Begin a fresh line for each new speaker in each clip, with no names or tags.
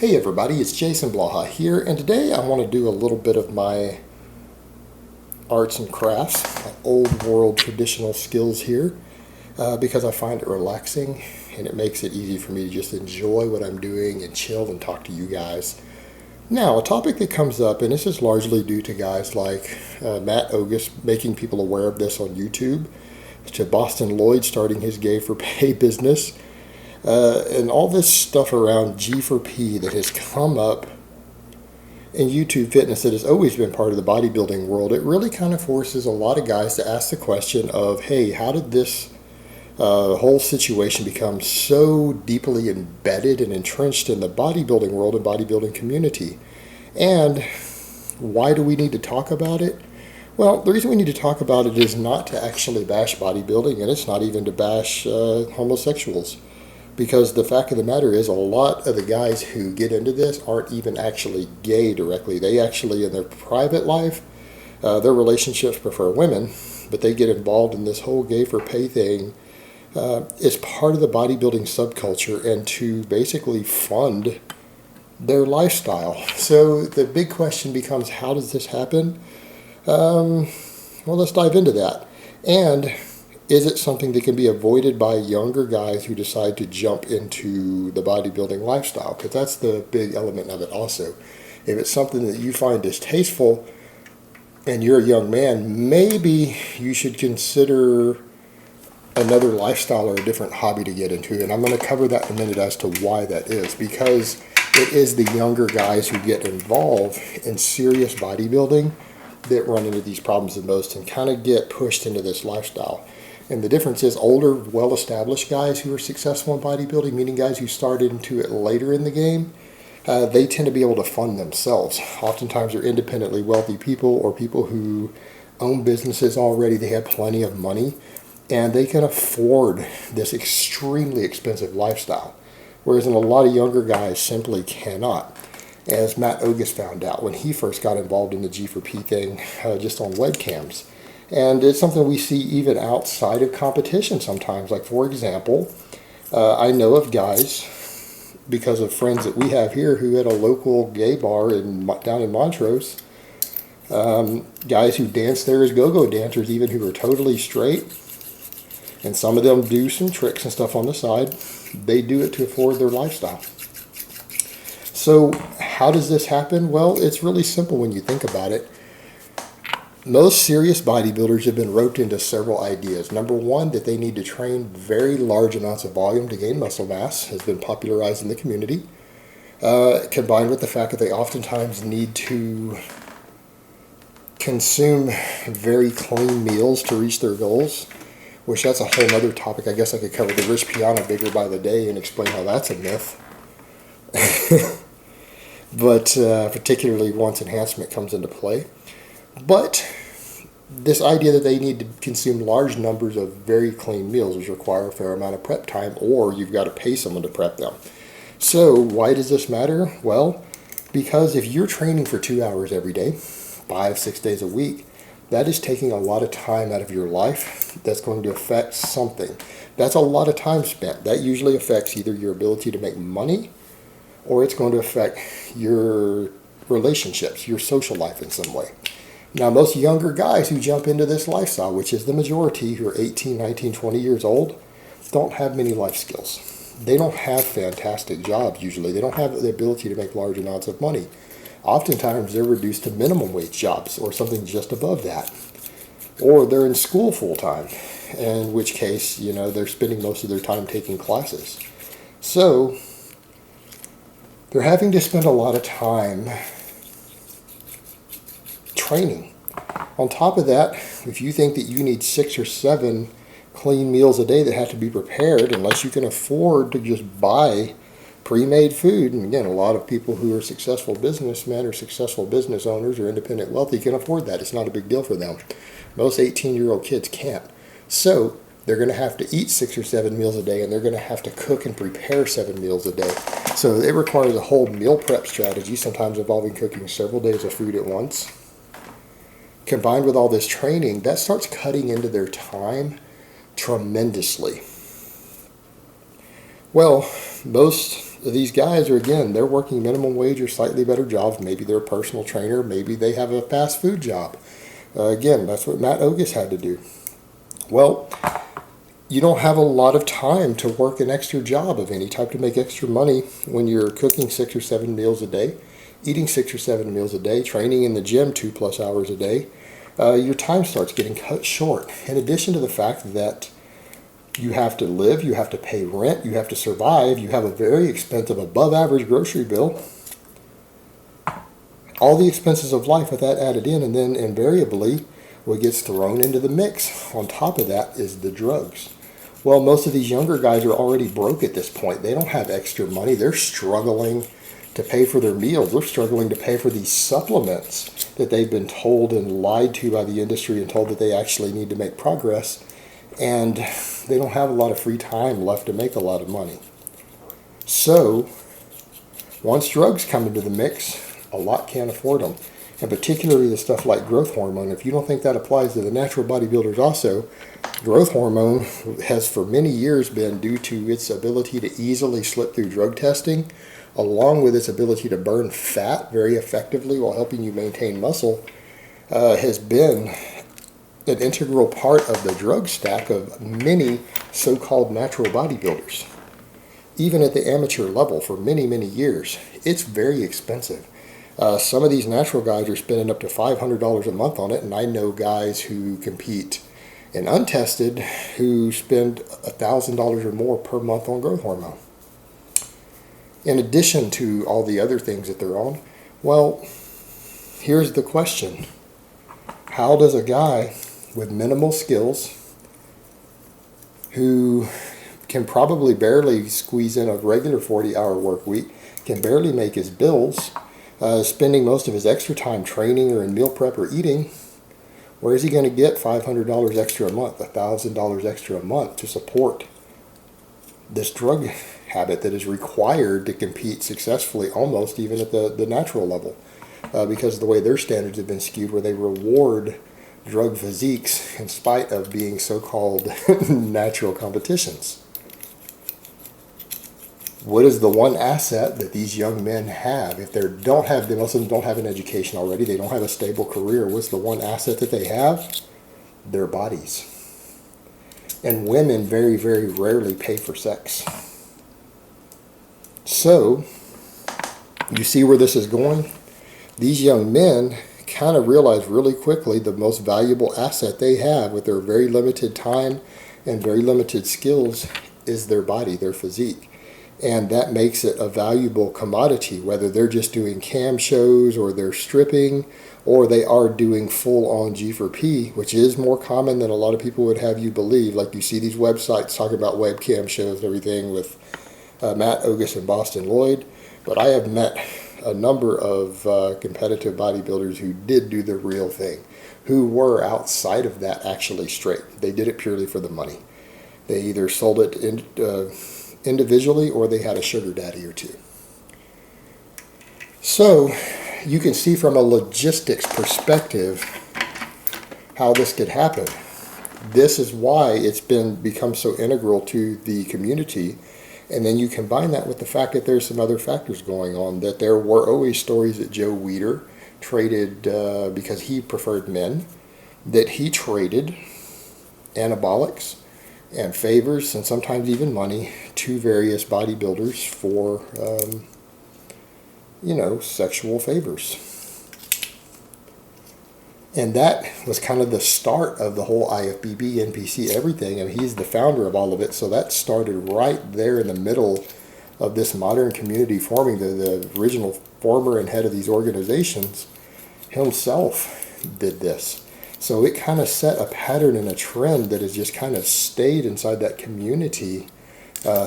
Hey everybody, it's Jason Blaha here, and today I want to do a little bit of my arts and crafts, my old world traditional skills here, because I find it relaxing and it makes it easy for me to just enjoy what I'm doing and chill and talk to you guys. Now, a topic that comes up, and this is largely due to guys like Matt Ogus making people aware of this on YouTube, to Bostin Loyd starting his G4P business, and all this stuff around G4P that has come up in YouTube fitness that has always been part of the bodybuilding world. It really kind of forces a lot of guys to ask the question of, hey, how did this whole situation become so deeply embedded and entrenched in the bodybuilding world and bodybuilding community? And why do we need to talk about it? Well, the reason we need to talk about it is not to actually bash bodybuilding, and it's not even to bash homosexuals. Because the fact of the matter is, a lot of the guys who get into this aren't even actually gay directly. They actually, in their private life, their relationships prefer women, but they get involved in this whole G4P thing as part of the bodybuilding subculture and to basically fund their lifestyle. So the big question becomes, how does this happen? Well, let's dive into that. And is it something that can be avoided by younger guys who decide to jump into the bodybuilding lifestyle? Because that's the big element of it also. If it's something that you find distasteful and you're a young man, maybe you should consider another lifestyle or a different hobby to get into. And I'm going to cover that in a minute as to why that is. Because it is the younger guys who get involved in serious bodybuilding that run into these problems the most and kind of get pushed into this lifestyle. And the difference is, older, well-established guys who are successful in bodybuilding, meaning guys who started into it later in the game, they tend to be able to fund themselves. Oftentimes they're independently wealthy people or people who own businesses already. They have plenty of money and they can afford this extremely expensive lifestyle. Whereas in a lot of younger guys simply cannot. As Matt Ogus found out when he first got involved in the G4P thing, just on webcams. And it's something we see even outside of competition sometimes. Like, for example, I know of guys, because of friends that we have here who had a local gay bar down in Montrose, guys who dance there as go-go dancers, even who are totally straight. And some of them do some tricks and stuff on the side. They do it to afford their lifestyle. So how does this happen? Well, it's really simple when you think about it. Most serious bodybuilders have been roped into several ideas. Number one, that they need to train very large amounts of volume to gain muscle mass has been popularized in the community, combined with the fact that they oftentimes need to consume very clean meals to reach their goals, which that's a whole other topic. I guess I could cover the rich piano bigger by the day and explain how that's a myth. But particularly once enhancement comes into play. But this idea that they need to consume large numbers of very clean meals, which require a fair amount of prep time, or you've got to pay someone to prep them. So why does this matter? Well, because if you're training for 2 hours every day, 5-6 days a week, that is taking a lot of time out of your life that's going to affect something. That's a lot of time spent. That usually affects either your ability to make money, or it's going to affect your relationships, your social life in some way. Now, most younger guys who jump into this lifestyle, which is the majority, who are 18, 19, 20 years old, don't have many life skills. They don't have fantastic jobs usually. They don't have the ability to make large amounts of money. Oftentimes, they're reduced to minimum wage jobs or something just above that. Or they're in school full-time, in which case, they're spending most of their time taking classes. So they're having to spend a lot of time training. On top of that, if you think that you need 6 or 7 clean meals a day that have to be prepared, unless you can afford to just buy pre-made food, and again, a lot of people who are successful businessmen or successful business owners or independent wealthy can afford that. It's not a big deal for them. Most 18-year-old kids can't. So they're going to have to eat 6 or 7 meals a day, and they're going to have to cook and prepare 7 meals a day. So it requires a whole meal prep strategy, sometimes involving cooking several days of food at once. Combined with all this training, that starts cutting into their time tremendously. Well, most these guys are, again, they're working minimum wage or slightly better jobs. Maybe they're a personal trainer. Maybe they have a fast food job. Again, that's what Matt Ogus had to do. Well, you don't have a lot of time to work an extra job of any type to make extra money when you're cooking 6 or 7 meals a day, eating 6 or 7 meals a day, training in the gym 2+ hours a day. Your time starts getting cut short. In addition to the fact that you have to live, you have to pay rent, you have to survive, you have a very expensive above average grocery bill, all the expenses of life with that added in, and then invariably what gets thrown into the mix on top of that is the drugs. Well, most of these younger guys are already broke at this point. They don't have extra money. They're struggling to pay for their meals. They're struggling to pay for these supplements that they've been told and lied to by the industry and told that they actually need to make progress. And they don't have a lot of free time left to make a lot of money. So once drugs come into the mix, a lot can't afford them. And particularly the stuff like growth hormone. If you don't think that applies to the natural bodybuilders also, growth hormone has for many years been, due to its ability to easily slip through drug testing, along with its ability to burn fat very effectively while helping you maintain muscle, has been an integral part of the drug stack of many so-called natural bodybuilders. Even at the amateur level for many, many years, it's very expensive. Some of these natural guys are spending up to $500 a month on it, and I know guys who compete in untested who spend $1,000 or more per month on growth hormone. In addition to all the other things that they're on, well, here's the question. How does a guy with minimal skills, who can probably barely squeeze in a regular 40-hour work week, can barely make his bills, spending most of his extra time training or in meal prep or eating, where is he going to get $500 extra a month, $1,000 extra a month to support this drug habit that is required to compete successfully almost even at the natural level? Because of the way their standards have been skewed, where they reward drug physiques in spite of being so-called natural competitions. What is the one asset that these young men have? If they don't have, most of them don't have an education already, they don't have a stable career, what's the one asset that they have? Their bodies. And women very, very rarely pay for sex. So, you see where this is going? These young men kind of realize really quickly the most valuable asset they have with their very limited time and very limited skills is their body, their physique. And that makes it a valuable commodity, whether they're just doing cam shows or they're stripping or they are doing full-on G4P, which is more common than a lot of people would have you believe. Like you see these websites talking about webcam shows and everything with Matt Ogus and Bostin Loyd. But I have met a number of competitive bodybuilders who did do the real thing, who were outside of that actually straight. They did it purely for the money. They either sold it individually or they had a sugar daddy or two. So you can see from a logistics perspective how this could happen. This is why it's become so integral to the community. And then you combine that with the fact that there's some other factors going on, that there were always stories that Joe Weider traded, because he preferred men, that he traded anabolics and favors and sometimes even money to various bodybuilders for, sexual favors. And that was kind of the start of the whole IFBB, NPC, everything. And he's the founder of all of it. So that started right there in the middle of this modern community forming. The original former and head of these organizations himself did this. So it kind of set a pattern and a trend that has just kind of stayed inside that community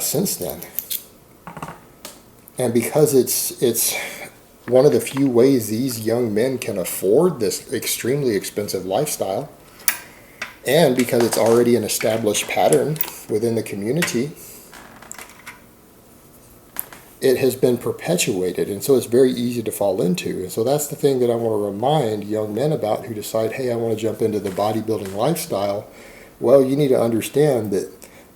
since then. And because it's one of the few ways these young men can afford this extremely expensive lifestyle, and because it's already an established pattern within the community, it has been perpetuated, and so it's very easy to fall into. And so that's the thing that I want to remind young men about who decide, hey, I want to jump into the bodybuilding lifestyle. Well, you need to understand that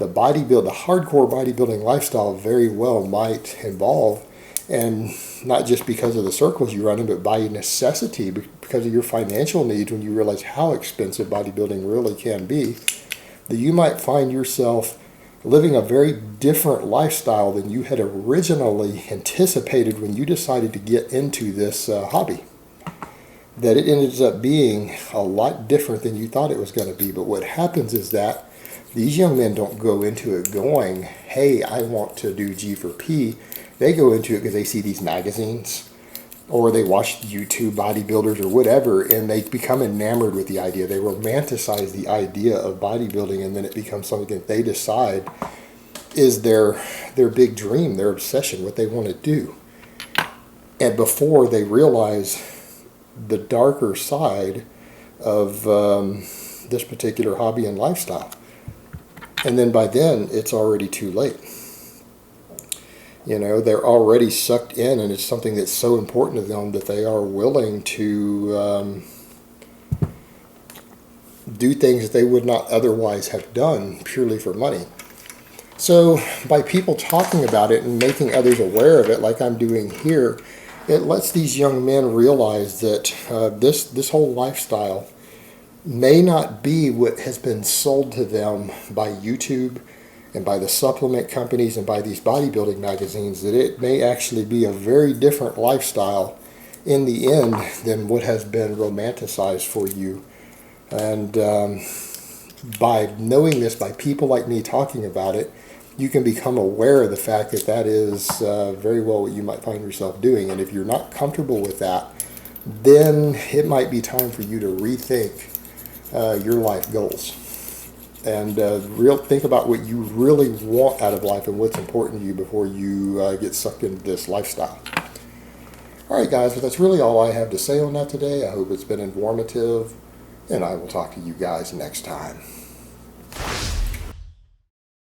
the hardcore bodybuilding lifestyle very well might involve, and not just because of the circles you run in, but by necessity, because of your financial needs, when you realize how expensive bodybuilding really can be, that you might find yourself living a very different lifestyle than you had originally anticipated when you decided to get into this hobby. That it ends up being a lot different than you thought it was going to be. But what happens is that these young men don't go into it going, hey, I want to do G4P. They go into it because they see these magazines, or they watch YouTube bodybuilders or whatever, and they become enamored with the idea. They romanticize the idea of bodybuilding, and then it becomes something that they decide is their big dream, their obsession, what they want to do. And before they realize the darker side of this particular hobby and lifestyle. And then by then, it's already too late. You know, they're already sucked in, and it's something that's so important to them that they are willing to do things that they would not otherwise have done purely for money. So by people talking about it and making others aware of it, like I'm doing here, it lets these young men realize that this whole lifestyle may not be what has been sold to them by YouTube and by the supplement companies and by these bodybuilding magazines, that it may actually be a very different lifestyle in the end than what has been romanticized for you. And by knowing this, by people like me talking about it, you can become aware of the fact that that is very well what you might find yourself doing. And if you're not comfortable with that, then it might be time for you to rethink your life goals. And think about what you really want out of life and what's important to you before you get sucked into this lifestyle. All right, guys, well, that's really all I have to say on that today. I hope it's been informative, and I will talk to you guys next time.